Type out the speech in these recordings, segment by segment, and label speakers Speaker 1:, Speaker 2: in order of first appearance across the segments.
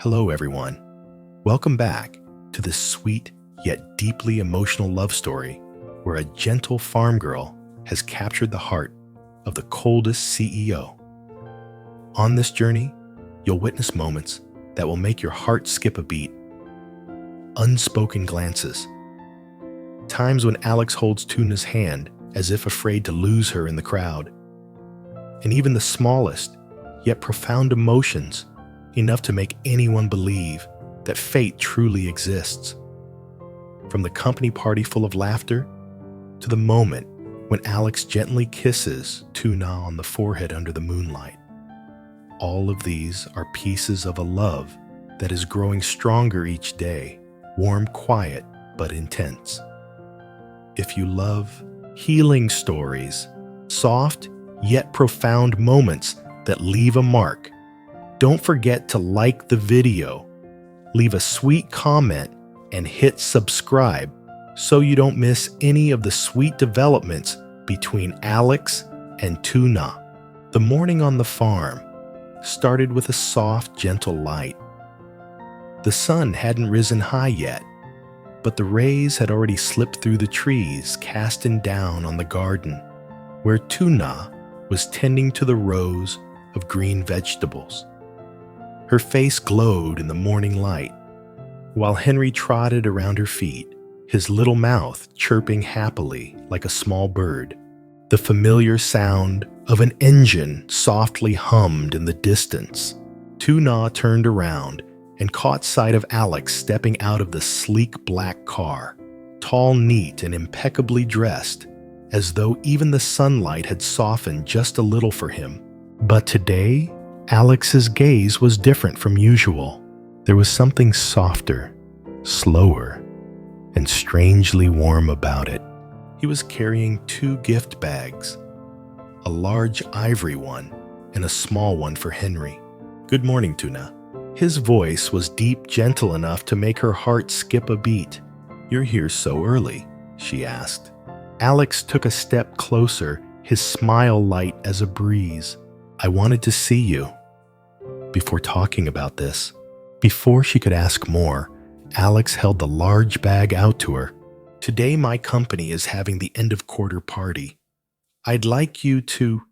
Speaker 1: Hello, everyone. Welcome back to this sweet yet deeply emotional love story where a gentle farm girl has captured the heart of the coldest CEO. On this journey, you'll witness moments that will make your heart skip a beat. Unspoken glances. Times when Alex holds Tuna's hand as if afraid to lose her in the crowd. And even the smallest, yet profound emotions, enough to make anyone believe that fate truly exists. From the company party full of laughter to the moment when Alex gently kisses Tuna on the forehead under the moonlight. All of these are pieces of a love that is growing stronger each day, warm, quiet, but intense. If you love healing stories, soft yet profound moments that leave a mark, don't forget to like the video, leave a sweet comment, and hit subscribe so you don't miss any of the sweet developments between Alex and Tuna. The morning on the farm started with a soft, gentle light. The sun hadn't risen high yet, but the rays had already slipped through the trees, casting down on the garden, where Tuna was tending to the rows of green vegetables. Her face glowed in the morning light, while Henry trotted around her feet, his little mouth chirping happily like a small bird. The familiar sound of an engine softly hummed in the distance. Tuna turned around and caught sight of Alex stepping out of the sleek black car, tall, neat, and impeccably dressed, as though even the sunlight had softened just a little for him. But today, Alex's gaze was different from usual. There was something softer, slower, and strangely warm about it. He was carrying two gift bags, a large ivory one and a small one for Henry. "Good morning, Tuna." His voice was deep, gentle enough to make her heart skip a beat. "You're here so early?" she asked. Alex took a step closer, his smile light as a breeze. "I wanted to see you." Before talking about this, before she could ask more, Alex held the large bag out to her. "Today my company is having the end-of-quarter party. I'd like you to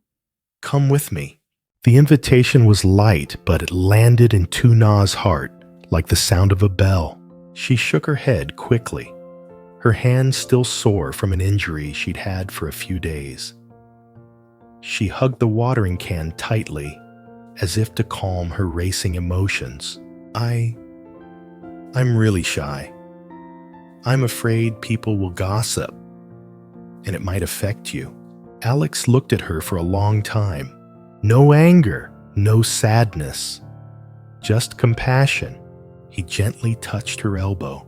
Speaker 1: come with me." The invitation was light, but it landed in Tuna's heart like the sound of a bell. She shook her head quickly, her hand still sore from an injury she'd had for a few days. She hugged the watering can tightly, as if to calm her racing emotions. I'm really shy. I'm afraid people will gossip, and it might affect you." Alex looked at her for a long time. No anger, no sadness, just compassion. He gently touched her elbow.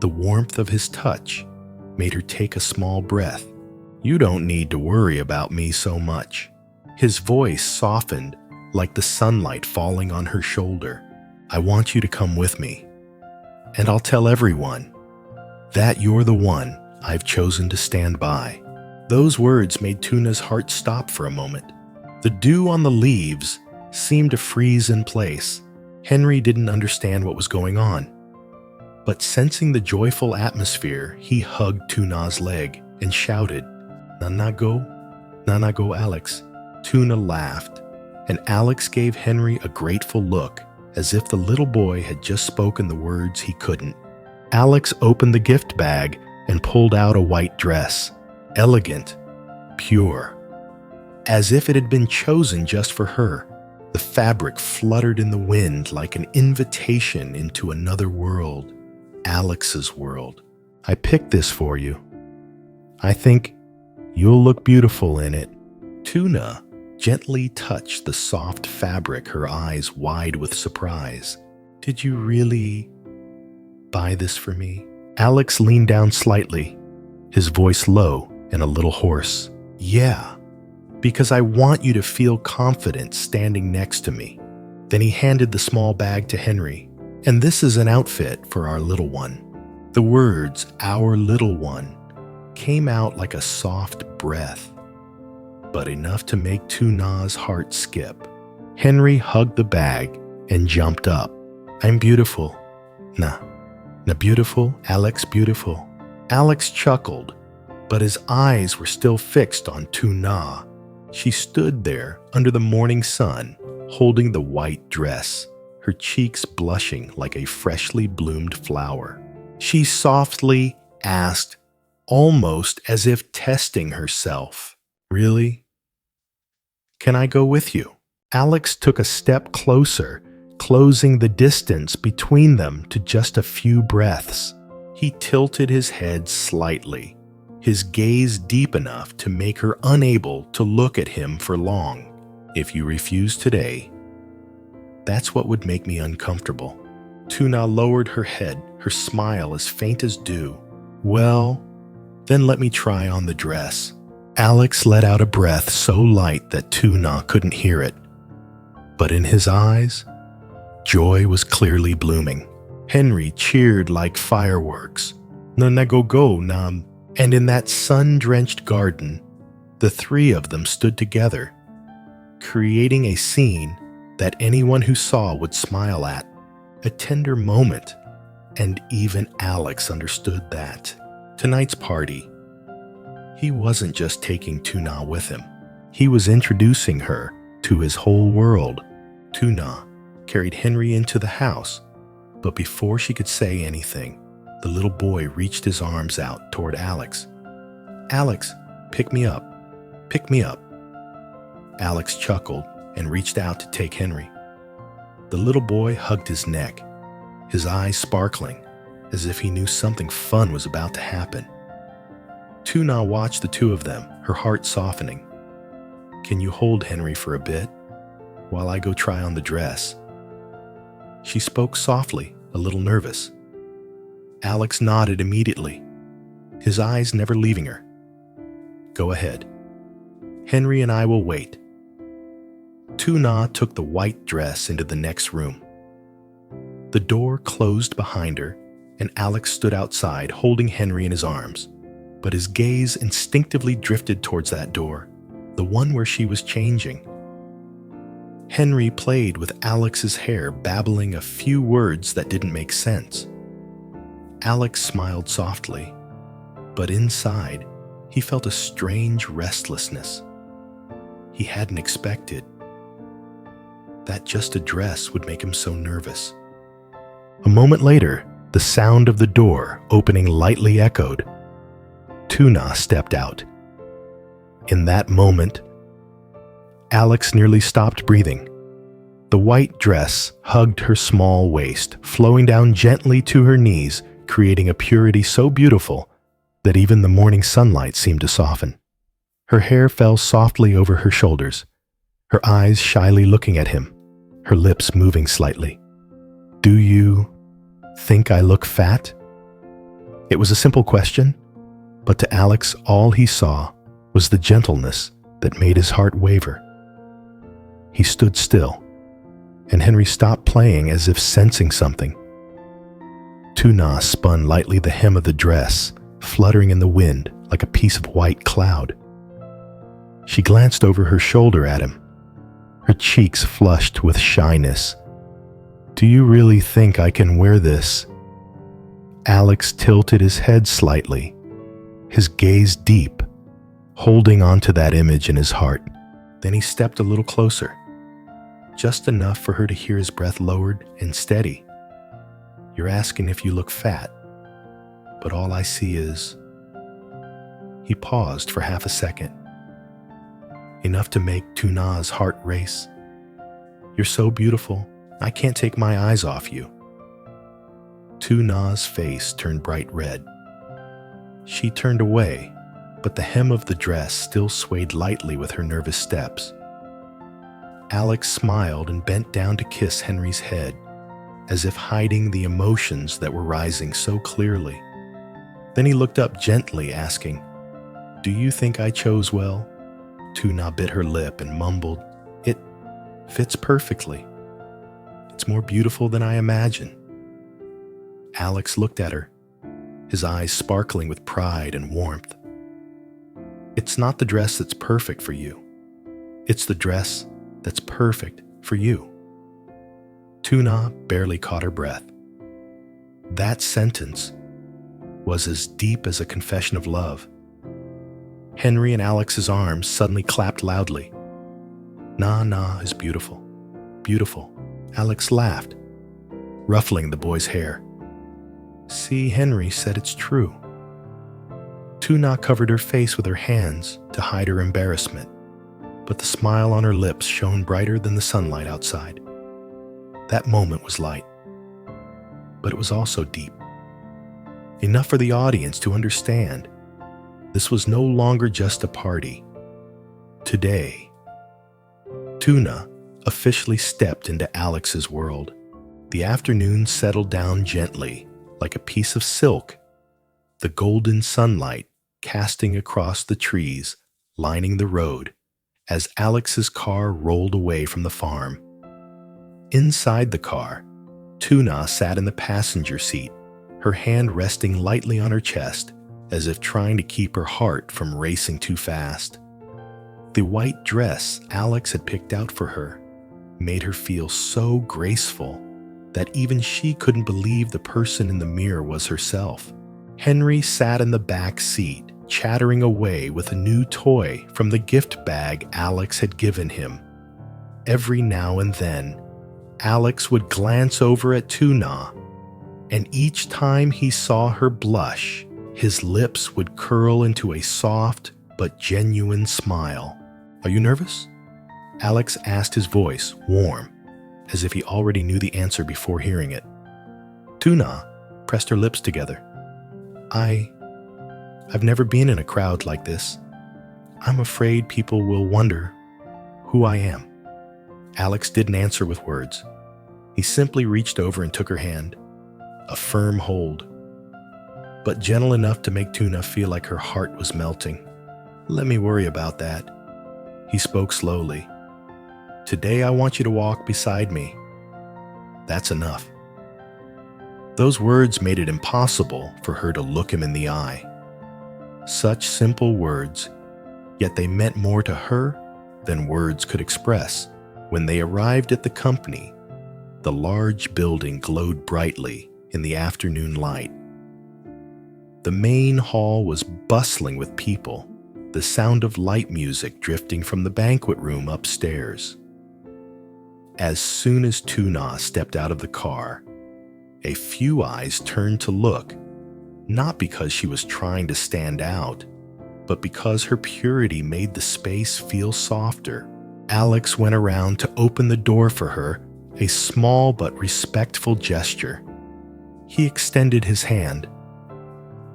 Speaker 1: The warmth of his touch made her take a small breath. "You don't need to worry about me so much." His voice softened like the sunlight falling on her shoulder. "I want you to come with me, and I'll tell everyone that you're the one I've chosen to stand by." Those words made Tuna's heart stop for a moment. The dew on the leaves seemed to freeze in place. Henry didn't understand what was going on, but sensing the joyful atmosphere, he hugged Tuna's leg and shouted, Nana go, Alex." Tuna laughed, and Alex gave Henry a grateful look, as if the little boy had just spoken the words he couldn't. Alex opened the gift bag and pulled out a white dress, elegant, pure, as if it had been chosen just for her. The fabric fluttered in the wind like an invitation into another world, Alex's world. "I picked this for you. I think you'll look beautiful in it." Tuna gently touched the soft fabric, her eyes wide with surprise. "Did you really buy this for me?" Alex leaned down slightly, his voice low and a little hoarse. "Yeah, because I want you to feel confident standing next to me." Then he handed the small bag to Henry. "And this is an outfit for our little one." The words, "our little one," came out like a soft breath, but enough to make Tuna's heart skip. Henry hugged the bag and jumped up. I'm beautiful. Nah, beautiful, Alex beautiful. Alex chuckled, but his eyes were still fixed on Tuna. She stood there under the morning sun, holding the white dress, her cheeks blushing like a freshly bloomed flower. She softly asked, almost as if testing herself, "Really? Can I go with you?" Alex took a step closer, closing the distance between them to just a few breaths. He tilted his head slightly, his gaze deep enough to make her unable to look at him for long. "If you refuse today, that's what would make me uncomfortable." Tuna lowered her head, her smile as faint as dew. "Well, then let me try on the dress." Alex let out a breath so light that Tuna couldn't hear it. But in his eyes, joy was clearly blooming. Henry cheered like fireworks. "Na go nam." And in that sun-drenched garden, the three of them stood together, creating a scene that anyone who saw would smile at. A tender moment, and even Alex understood that. Tonight's party, he wasn't just taking Tuna with him. He was introducing her to his whole world. Tuna carried Henry into the house, but before she could say anything, the little boy reached his arms out toward Alex. "Alex, pick me up. Pick me up." Alex chuckled and reached out to take Henry. The little boy hugged his neck, his eyes sparkling, as if he knew something fun was about to happen. Tuna watched the two of them, her heart softening. "Can you hold Henry for a bit, while I go try on the dress?" She spoke softly, a little nervous. Alex nodded immediately, his eyes never leaving her. "Go ahead. Henry and I will wait." Tuna took the white dress into the next room. The door closed behind her, and Alex stood outside holding Henry in his arms, but his gaze instinctively drifted towards that door, the one where she was changing. Henry played with Alex's hair, babbling a few words that didn't make sense. Alex smiled softly, but inside, he felt a strange restlessness. He hadn't expected that just a dress would make him so nervous. A moment later, the sound of the door opening lightly echoed. Tuna stepped out. In that moment, Alex nearly stopped breathing. The white dress hugged her small waist, flowing down gently to her knees, creating a purity so beautiful that even the morning sunlight seemed to soften. Her hair fell softly over her shoulders, her eyes shyly looking at him, her lips moving slightly. "Do you think I look fat?" It was a simple question, but to Alex all he saw was the gentleness that made his heart waver. He stood still, and Henry stopped playing as if sensing something. Tuna spun lightly the hem of the dress, fluttering in the wind like a piece of white cloud. She glanced over her shoulder at him, her cheeks flushed with shyness. "Do you really think I can wear this?" Alex tilted his head slightly, his gaze deep, holding on to that image in his heart. Then he stepped a little closer, just enough for her to hear his breath lowered and steady. "You're asking if you look fat, but all I see is..." He paused for half a second, enough to make Tuna's heart race. "You're so beautiful, I can't take my eyes off you." Tuna's face turned bright red. She turned away, but the hem of the dress still swayed lightly with her nervous steps. Alex smiled and bent down to kiss Henry's head, as if hiding the emotions that were rising so clearly. Then he looked up gently, asking, "Do you think I chose well?" Tuna bit her lip and mumbled, "It fits perfectly. It's more beautiful than I imagined." Alex looked at her, his eyes sparkling with pride and warmth. "It's not the dress that's perfect for you. It's the dress that's perfect for you." Tuna barely caught her breath. That sentence was as deep as a confession of love. Henry and Alex's arms suddenly clapped loudly. "Na is beautiful. Beautiful." Alex laughed, ruffling the boy's hair. "See, Henry said it's true." Tuna covered her face with her hands to hide her embarrassment, but the smile on her lips shone brighter than the sunlight outside. That moment was light, but it was also deep. Enough for the audience to understand this was no longer just a party. Today, Tuna officially stepped into Alex's world. The afternoon settled down gently, like a piece of silk, the golden sunlight casting across the trees lining the road as Alex's car rolled away from the farm. Inside the car, Tuna sat in the passenger seat, her hand resting lightly on her chest, as if trying to keep her heart from racing too fast. The white dress Alex had picked out for her made her feel so graceful that even she couldn't believe the person in the mirror was herself. Henry sat in the back seat, chattering away with a new toy from the gift bag Alex had given him. Every now and then, Alex would glance over at Tuna, and each time he saw her blush, his lips would curl into a soft but genuine smile. "Are you nervous?" Alex asked, his voice warm, as if he already knew the answer before hearing it. Tuna pressed her lips together. I've never been in a crowd like this. I'm afraid people will wonder who I am." Alex didn't answer with words. He simply reached over and took her hand, a firm hold, but gentle enough to make Tuna feel like her heart was melting. "Let me worry about that." He spoke slowly. "Today I want you to walk beside me. That's enough." Those words made it impossible for her to look him in the eye. Such simple words, yet they meant more to her than words could express. When they arrived at the company, the large building glowed brightly in the afternoon light. The main hall was bustling with people, the sound of light music drifting from the banquet room upstairs. As soon as Tuna stepped out of the car, a few eyes turned to look, not because she was trying to stand out, but because her purity made the space feel softer. Alex went around to open the door for her, a small but respectful gesture. He extended his hand.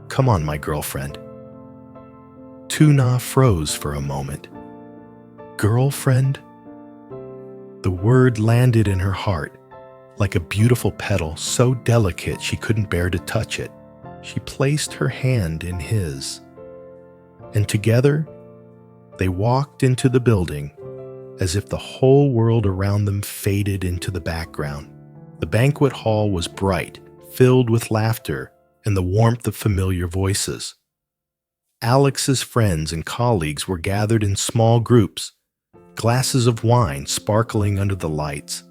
Speaker 1: "Come on, my girlfriend." Tuna froze for a moment. Girlfriend? The word landed in her heart, like a beautiful petal so delicate she couldn't bear to touch it. She placed her hand in his, and together they walked into the building as if the whole world around them faded into the background. The banquet hall was bright, filled with laughter and the warmth of familiar voices. Alex's friends and colleagues were gathered in small groups, glasses of wine sparkling under the lights.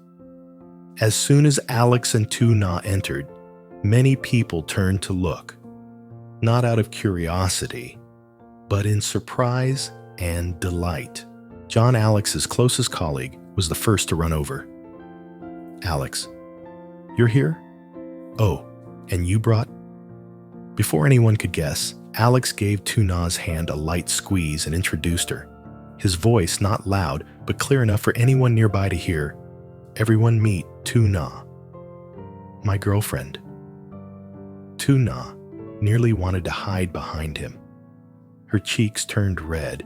Speaker 1: As soon as Alex and Tuna entered, many people turned to look, not out of curiosity, but in surprise and delight. John, Alex's closest colleague, was the first to run over. "Alex, you're here? Oh, and you brought—" Before anyone could guess, Alex gave Tuna's hand a light squeeze and introduced her, his voice not loud but clear enough for anyone nearby to hear. "Everyone meet Tuna, my girlfriend." Tuna nearly wanted to hide behind him. Her cheeks turned red,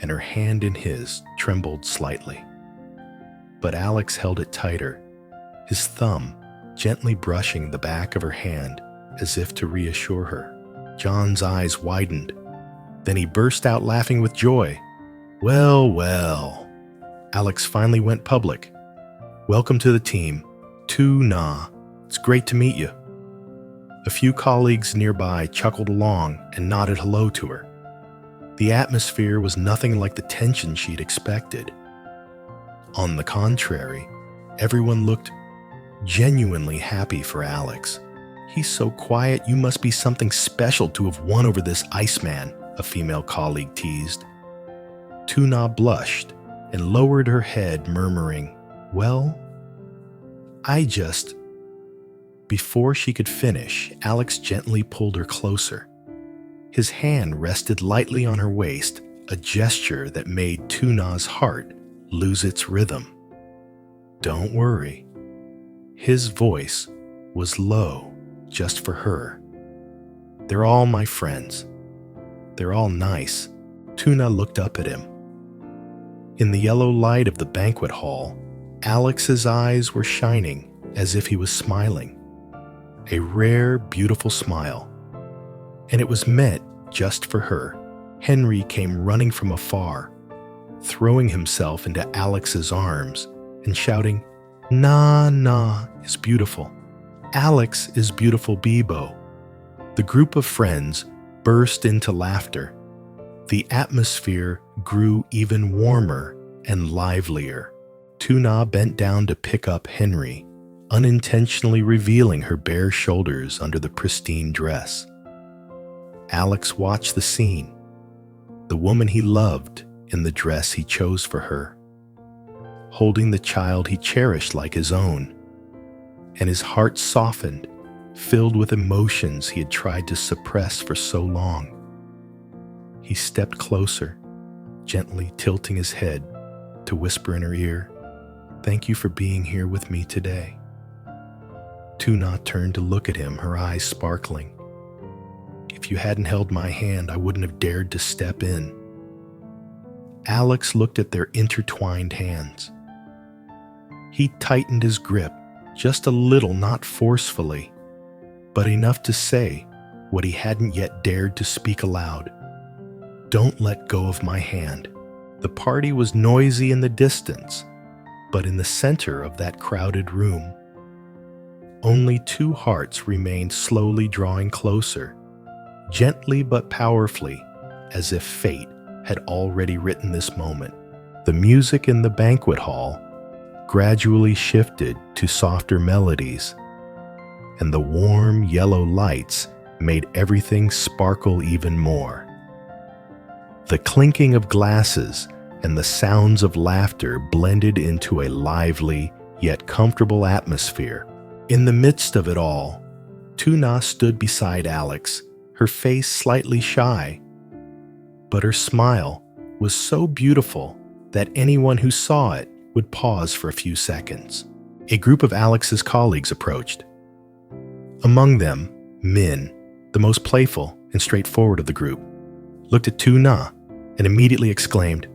Speaker 1: and her hand in his trembled slightly. But Alex held it tighter, his thumb gently brushing the back of her hand as if to reassure her. John's eyes widened. Then he burst out laughing with joy. "Well, well." Alex finally went public. "Welcome to the team, Tuna. It's great to meet you." A few colleagues nearby chuckled along and nodded hello to her. The atmosphere was nothing like the tension she'd expected. On the contrary, everyone looked genuinely happy for Alex. "He's so quiet, you must be something special to have won over this Iceman," a female colleague teased. Tuna blushed and lowered her head, murmuring, "Well, I just..." Before she could finish, Alex gently pulled her closer. His hand rested lightly on her waist, a gesture that made Tuna's heart lose its rhythm. "Don't worry." His voice was low, just for her. "They're all my friends. They're all nice." Tuna looked up at him. In the yellow light of the banquet hall, Alex's eyes were shining as if he was smiling. A rare, beautiful smile. And it was meant just for her. Henry came running from afar, throwing himself into Alex's arms and shouting, "Na is beautiful. Alex is beautiful, Bebo." The group of friends burst into laughter. The atmosphere grew even warmer and livelier. Tuna bent down to pick up Henry, unintentionally revealing her bare shoulders under the pristine dress. Alex watched the scene, the woman he loved in the dress he chose for her, holding the child he cherished like his own, and his heart softened, filled with emotions he had tried to suppress for so long. He stepped closer, gently tilting his head to whisper in her ear, "Thank you for being here with me today." Tuna turned to look at him, her eyes sparkling. "If you hadn't held my hand, I wouldn't have dared to step in." Alex looked at their intertwined hands. He tightened his grip, just a little, not forcefully, but enough to say what he hadn't yet dared to speak aloud. "Don't let go of my hand." The party was noisy in the distance, but in the center of that crowded room, only two hearts remained slowly drawing closer, gently but powerfully, as if fate had already written this moment. The music in the banquet hall gradually shifted to softer melodies, and the warm yellow lights made everything sparkle even more. The clinking of glasses and the sounds of laughter blended into a lively yet comfortable atmosphere. In the midst of it all, Tuna stood beside Alex, her face slightly shy, but her smile was so beautiful that anyone who saw it would pause for a few seconds. A group of Alex's colleagues approached. Among them, Min, the most playful and straightforward of the group, looked at Tuna and immediately exclaimed,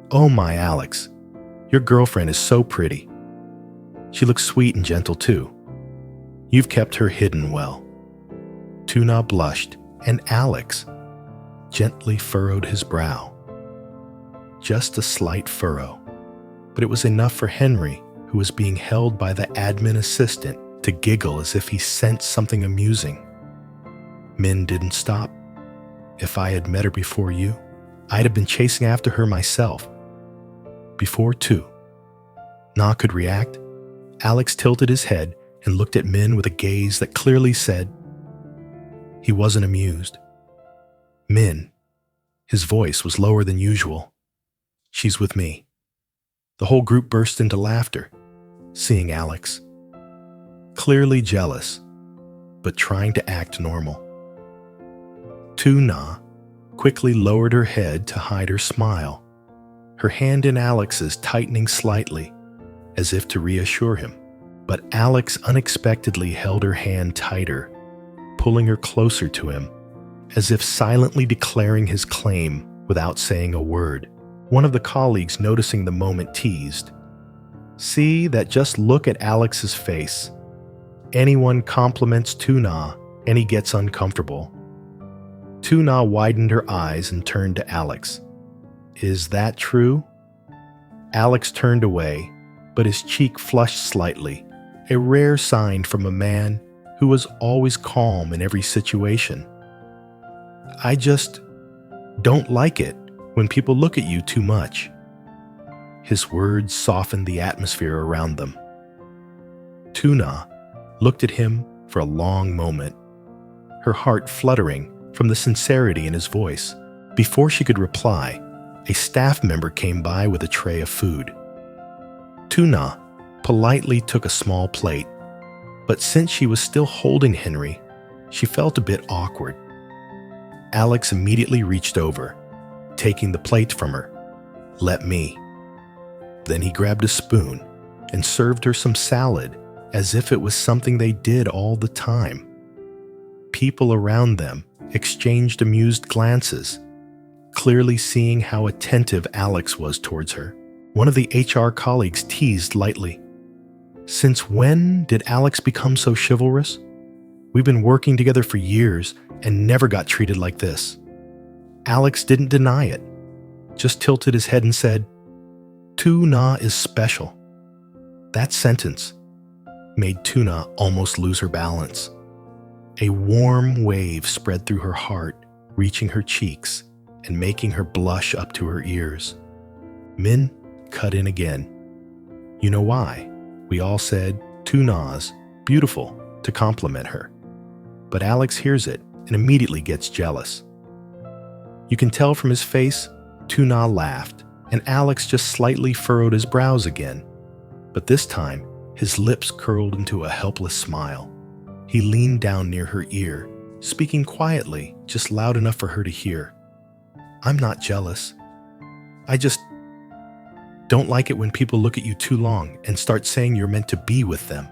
Speaker 1: "Oh my Alex, your girlfriend is so pretty. She looks sweet and gentle too. You've kept her hidden well." Tuna blushed, and Alex gently furrowed his brow. Just a slight furrow, but it was enough for Henry, who was being held by the admin assistant, to giggle as if he sensed something amusing. Min didn't stop. "If I had met her before you, I'd have been chasing after her myself." Before Na could react, Alex tilted his head and looked at Min with a gaze that clearly said he wasn't amused. "Min," his voice was lower than usual, "she's with me." The whole group burst into laughter, seeing Alex, clearly jealous, but trying to act normal. Tuna quickly lowered her head to hide her smile, her hand in Alex's tightening slightly, as if to reassure him. But Alex unexpectedly held her hand tighter, pulling her closer to him, as if silently declaring his claim without saying a word. One of the colleagues, noticing the moment, teased, "See, that just look at Alex's face. Anyone compliments Tuna and he gets uncomfortable." Tuna widened her eyes and turned to Alex. "Is that true?" Alex turned away, but his cheek flushed slightly, a rare sign from a man who was always calm in every situation. "I just don't like it when people look at you too much." His words softened the atmosphere around them. Tuna looked at him for a long moment, her heart fluttering from the sincerity in his voice. Before she could reply, a staff member came by with a tray of food. Tuna politely took a small plate, but since she was still holding Henry, she felt a bit awkward. Alex immediately reached over, taking the plate from her. "Let me." Then he grabbed a spoon and served her some salad as if it was something they did all the time. People around them exchanged amused glances, clearly seeing how attentive Alex was towards her. One of the HR colleagues teased lightly, "Since when did Alex become so chivalrous? We've been working together for years and never got treated like this." Alex didn't deny it, just tilted his head and said, "Tuna is special." That sentence made Tuna almost lose her balance. A warm wave spread through her heart, reaching her cheeks and making her blush up to her ears. Min cut in again. "You know why? We all said Tuna's beautiful to compliment her." But Alex hears it and immediately gets jealous. You can tell from his face, Tuna laughed, and Alex just slightly furrowed his brows again. But this time, his lips curled into a helpless smile. He leaned down near her ear, speaking quietly, just loud enough for her to hear. "I'm not jealous. I just don't like it when people look at you too long and start saying you're meant to be with them."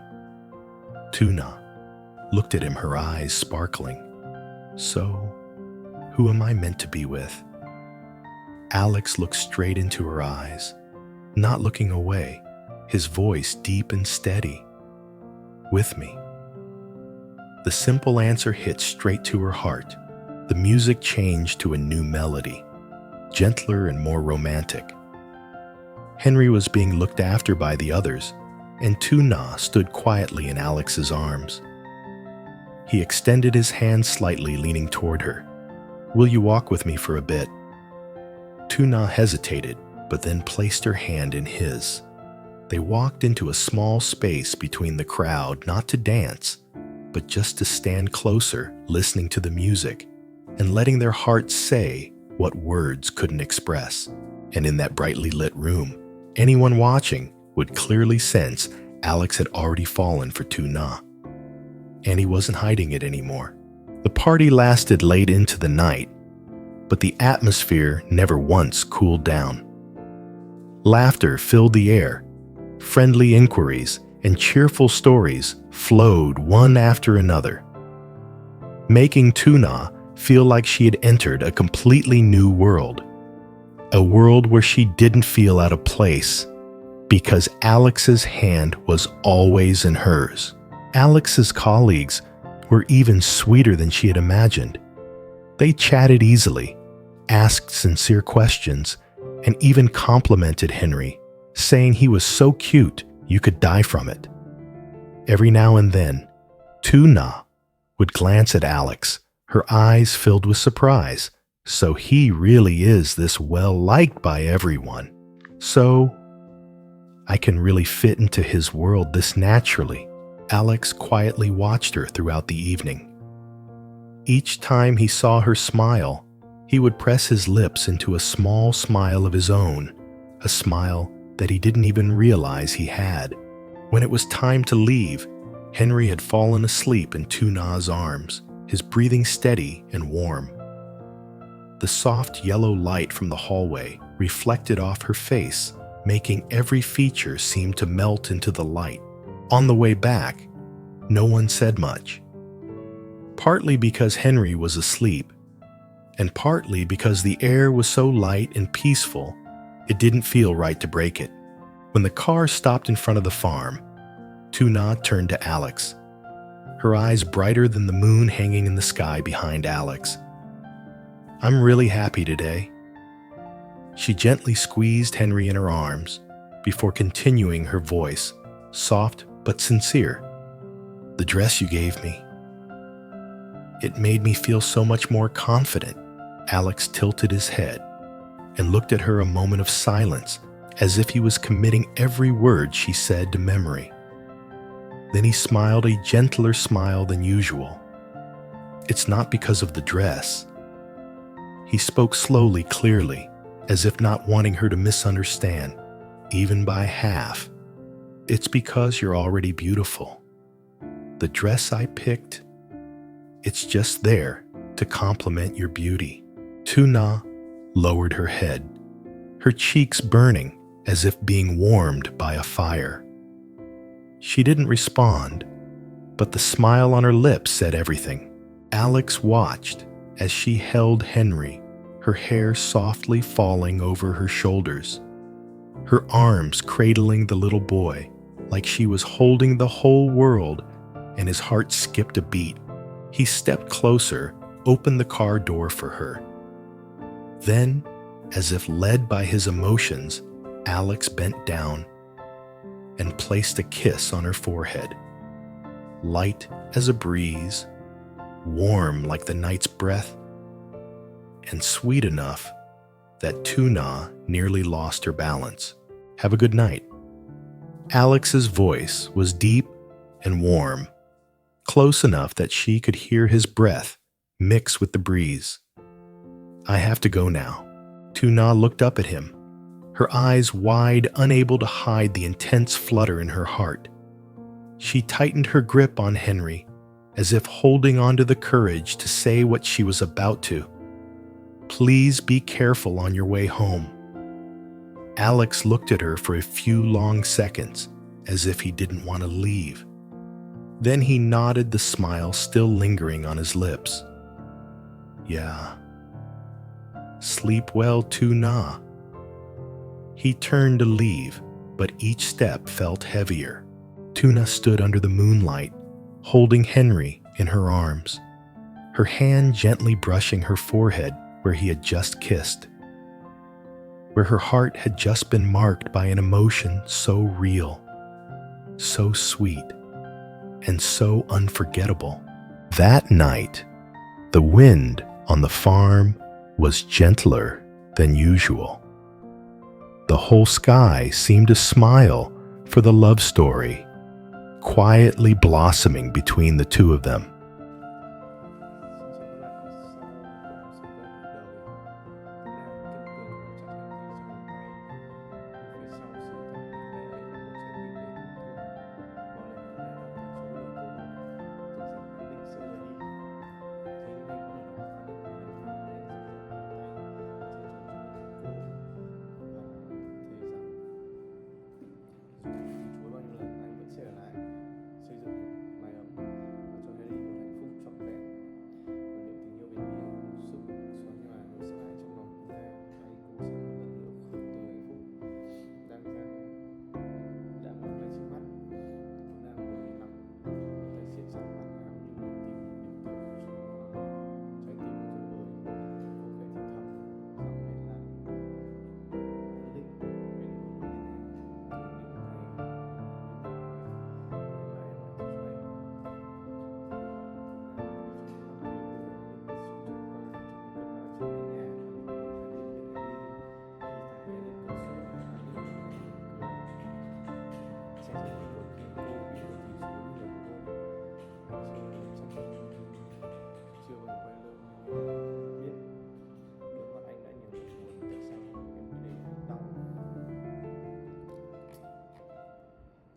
Speaker 1: Tuna looked at him, her eyes sparkling. "So, who am I meant to be with?" Alex looked straight into her eyes, not looking away, his voice deep and steady. "With me." The simple answer hit straight to her heart. The music changed to a new melody, gentler and more romantic. Henry was being looked after by the others, and Tuna stood quietly in Alex's arms. He extended his hand slightly, leaning toward her. "Will you walk with me for a bit?" Tuna hesitated, but then placed her hand in his. They walked into a small space between the crowd, not to dance, but just to stand closer, listening to the music, and letting their hearts say what words couldn't express. And in that brightly lit room, anyone watching would clearly sense Alex had already fallen for Tuna. And he wasn't hiding it anymore. The party lasted late into the night, but the atmosphere never once cooled down. Laughter filled the air, friendly inquiries and cheerful stories flowed one after another, making Tuna feel like she had entered a completely new world. A world where she didn't feel out of place, because Alex's hand was always in hers. Alex's colleagues were even sweeter than she had imagined. They chatted easily, asked sincere questions, and even complimented Henry, saying he was so cute you could die from it. Every now and then, Tuna would glance at Alex, her eyes filled with surprise. So he really is this well-liked by everyone. So I can really fit into his world this naturally. Alex quietly watched her throughout the evening. Each time he saw her smile, he would press his lips into a small smile of his own, a smile that he didn't even realize he had. When it was time to leave, Henry had fallen asleep in Tuna's arms, his breathing steady and warm. The soft yellow light from the hallway reflected off her face, making every feature seem to melt into the light. On the way back, no one said much. Partly because Henry was asleep, and partly because the air was so light and peaceful, it didn't feel right to break it. When the car stopped in front of the farm, Tuna turned to Alex, her eyes brighter than the moon hanging in the sky behind Alex. "I'm really happy today." She gently squeezed Henry in her arms before continuing, her voice soft but sincere. "The dress you gave me, it made me feel so much more confident." Alex tilted his head and looked at her a moment of silence, as if he was committing every word she said to memory. Then he smiled a gentler smile than usual. It's not because of the dress. He spoke slowly, clearly, as if not wanting her to misunderstand, even by half. It's because you're already beautiful. The dress I picked, it's just there to complement your beauty. LYTUNA lowered her head, her cheeks burning as if being warmed by a fire. She didn't respond, but the smile on her lips said everything. Alex watched as she held Henry, her hair softly falling over her shoulders, her arms cradling the little boy like she was holding the whole world, and his heart skipped a beat. He stepped closer, opened the car door for her. Then, as if led by his emotions, Alex bent down and placed a kiss on her forehead. Light as a breeze, warm like the night's breath, and sweet enough that LYTUNA nearly lost her balance. Have a good night. Alex's voice was deep and warm, close enough that she could hear his breath mix with the breeze. I have to go now. LYTUNA looked up at him, her eyes wide, unable to hide the intense flutter in her heart. She tightened her grip on Henry, as if holding on to the courage to say what she was about to. Please be careful on your way home. Alex looked at her for a few long seconds, as if he didn't want to leave. Then he nodded, the smile still lingering on his lips. Yeah. Sleep well, LYTUNA. He turned to leave, but each step felt heavier. LYTUNA stood under the moonlight, holding Henry in her arms, her hand gently brushing her forehead where he had just kissed, where her heart had just been marked by an emotion so real, so sweet, and so unforgettable. That night, the wind on the farm was gentler than usual. The whole sky seemed to smile for the love story, quietly blossoming between the two of them.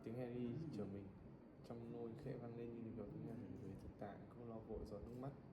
Speaker 2: Tiếng Harry chở mình trong nôi khẽ vang lên như điều tiếng Harry với thực tại không lo vội giọt nước mắt.